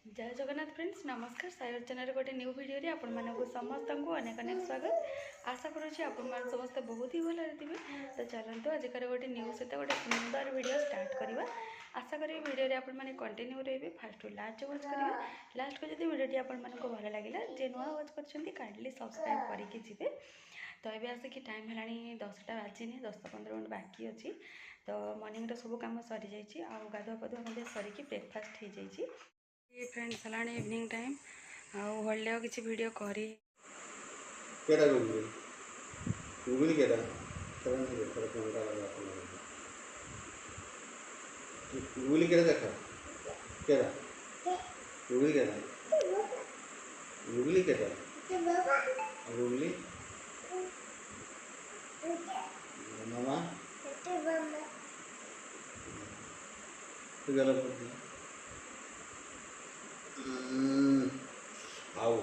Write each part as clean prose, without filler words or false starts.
जय जगन्नाथ फ्रेंड्स नमस्कार सायर चैनल गोटे न्यू वीडियो रे आपण मानक समस्त को अनेक अनेक स्वागत आशा करुँच आपण समस्त बहुत ही भल थे। तो चलते आजिकार गोटे न्यू सहित गोटे सुंदर वीडियो स्टार्ट करवा। आशा करी वीडियो आपण मैंने कंटिन्यू रही फास्ट टू लास्ट वाच करेंगे। लास्ट को जब वीडियो आपण मानक भल लगे जे नुआ वाच कर काइंडली सब्सक्राइब करके जी। तो ये आसिक टाइम है 10टा बाजिनी 10-15 मिनट बाकी अच्छी। तो मॉर्निंग सब कम सरी जाइए गाधुआ पाधुआ सरिकी ब्रेकफास्ट हो जाइए। फ्रेंड्स है इवनिंग टाइम आल्डे किसी वीडियो करी केरा गुगली केरा तरह नहीं देखा कौनटा लगा गुगली केरा देखा केरा गुगली केरा गुगली केरा गुगली मामा तो गलत होती आओ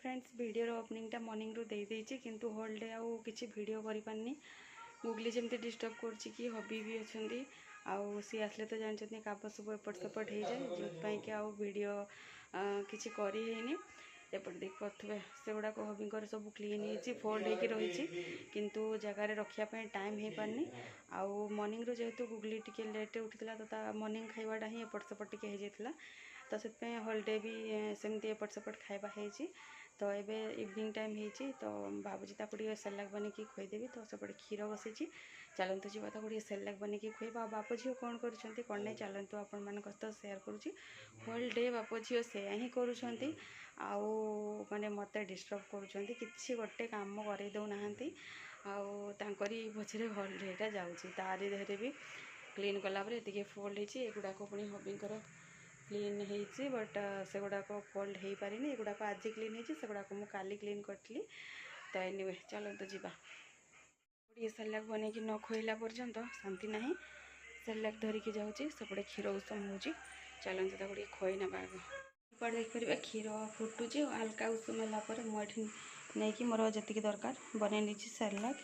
फ्रेंड्स वीडियो ओपनिंगटा मॉर्निंग रू दे देछि किंतु होल डे आउ किछि वीडियो करि पानी गुगली जमती डिस्टर्ब करछि कि हबी भी अछंदी आउ सी आसले तो जानछथि काप सब एपट सेपट हो जाए जिपाई कि आउ वीडियो किछि करि हेनी। एपट देख पाथुबे से गुडा को हबीकर सब क्लीन होइछि फोल्ड होइकि रहिछि किंतु जगह रखिया पे टाइम हे पानी आउ मॉर्निंग रो जेहेतु गुगली टिके लेट उठितला तो ता मॉर्निंग खाइबाटा ही एपट सेपट टिके हे जाइतला तो से होल डे भी सेमती एपट सेपट खाइबा हेछि। तो ये इवनिंग टाइम हो तो भावुची टे सेरेलाक बनिकी खुईदेवी तो सेपटे क्षीर बसी चलतु जी टे सेरेलाक बनिकी खुएबा बाप झील कौन कर नहीं चलतु आपण मान सहित सेयार करुँची। होल डे बाप झील से ही करुँच माने मत डिस्टर्ब करुँच कि गोटे कम कर दौना आउरी पछरे होल डेटा जाऊँगी तारी देहरे भी क्लीन कलापर ये फोल्ड होती एगुड़ाक पुणी हबीकर क्लीन होती बट से गुड़ाक फोल्ड हो पारे एगुड़ाक आज क्लीन होती से गुड़ाक मुझे काली क्लीन करी। तो एनीवे चलते जी ये सेरेलाक बनैकी न खोला पर्यंत शांति ना सेरेलाक धरिकी जाऊँगी सेपटे क्षीर उषम हो चलते ताको खोई ना आग पड़े देखिए क्षीर फुटुची हल्का उषुम है मुझे नहीं मोर जी दरकार बन नीचे सेरेलाक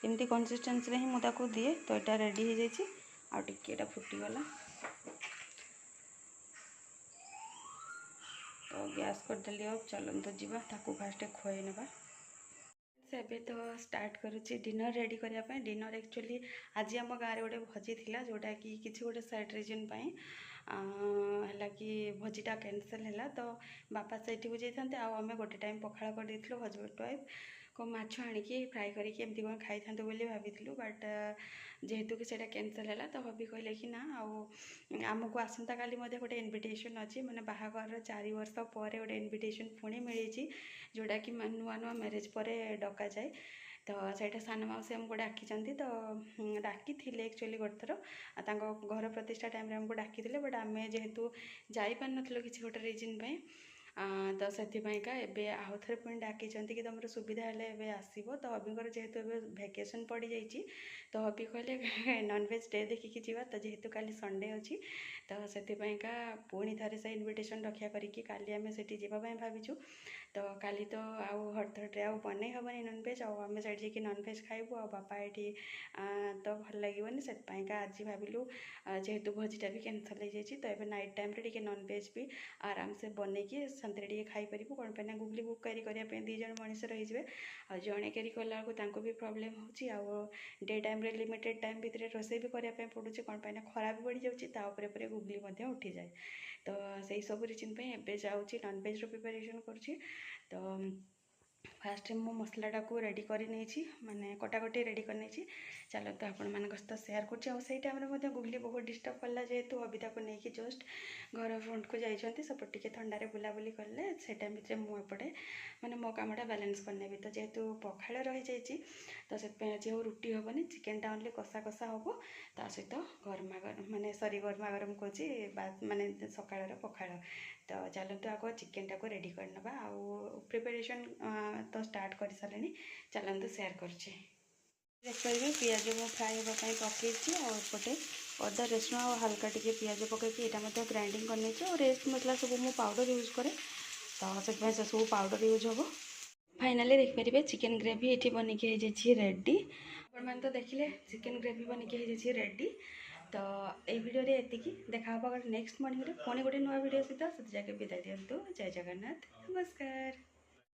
एमती कंसिस्टेंसी ही मुझे दिए। तो यहाँ रेडी हो जाए आटा फुटीगला तो गैस करदेली अब चलते जीवा ताकू फास्ट खोई नेबा। से तो स्टार्ट करुच्ची डिनर रेडी करने डिनर एक्चुअली आज आम गाँव गोटे भोजी थिला जोटा कि किसी गोटे साइड रिजन है कि भोजीटा कैंसल है तो बापा से जाते आम गोटे टाइम पखाड़ कर हजबैंड वाइफ को माछ आणिकी फ्राए करके एमती कौन खाई था भाभी बट जेहेतु कि सेटा कैंसल है तो हबी कहले कि ना आमको आसंता काली गोटे इनविटेशन अच्छी माने बाहाघर 4 वर्ष पर गोटे इनविटेशन पुणी मिली जोटा कि नुआ नुआ मैरेज पर डका जाए। तो सहीटा सान मौसी आमको डाकी तो डाकी थे एक्चुअली गोटे थर घर प्रतिष्ठा टाइम आमको डाकी बट आम जेहेतु जापार नु कि गोटे रिजन तो से आउ थे पुणी डाकी कि तुम सुविधा है आसब तो हबीकर जेहेतु भेकेसन पड़ जाइए तो हबी कहले नॉनवेज डे देखिकी जीवा तो जेहेतु काली संडे अच्छी तो से पुणी थे से इनविटेशन रक्षा करी काली आम से जावाई भाविचु। तो काली तो आउ हटथटे आउ बन हेनी नॉनवेज आम से नॉनवेज खाइबू आ बापा ये तो भल लगे से आज भाविलु जेहेतु भोजीटा भी कैंसल हो जाए तो ये नाइट टाइम टे नॉनवेज भी आराम से बनईकी शांति खाईपर कौन पे गुगली बुक कैरी करने 2 जन मनीष रही आ जड़े कैरी कला भी प्रोब्लेम हो डे टाइम लिमिटेड टाइम भितर रोसे भी करने पड़ू कौन पे खरा भी बढ़ी जाऊँगी गुगली उठी जाए। तो से सब रिजन पे जाऊँगी नॉनवेज प्रिपरेशन करुँची। तो फास्ट मो मसलाटा को रेडी कर माने कटाकटी रेडी कर चलते आपण मान सहित सेयार कर टाइम गुगली बहुत डिस्टर्ब कला जेहेतु हबिता को लेकिन जस्ट घर फ्रंट को जाइए सेपट टे थंडारे बुलाबुली कले से टाइम भितर मुझे मैंने मो कामटा बैलेंस करने तो जेहेतु पखाड़ रही जाइए तो से आज रुटी हेनी चिकेनटा ओनली कषा कषा हम ता सहित गरमा गरम माने सरी गरमा गरम कहे माने सकाळ पखाड़। तो चलते आग चिकेनटा को रेडी करना आउ प्रिपरेशन तो स्टार्ट कर सारे चलते सेयार करुचे देखिए पियाज मु फ्राए होगापी पकई आउटे अदा रसुण और हल्का टी पियाज पकईकि यहाँ ग्राइंडिंग कर और रेस्ट मसला सब मु पाउडर यूज करे तो से सब पाउडर यूज हम फाइनाली देखिपारे चिकेन ग्रेवी ये बनिकी रेडी मैंने तो देखिले चिकेन ग्रेवी बनिके हो रेडी। तो ये वीडियो एतिकी देखा नेक्स्ट मॉर्निंग पुणी गोटे नुआ वीडियो सहित से जाके विदाय दिंतु। जय जगन्नाथ, नमस्कार।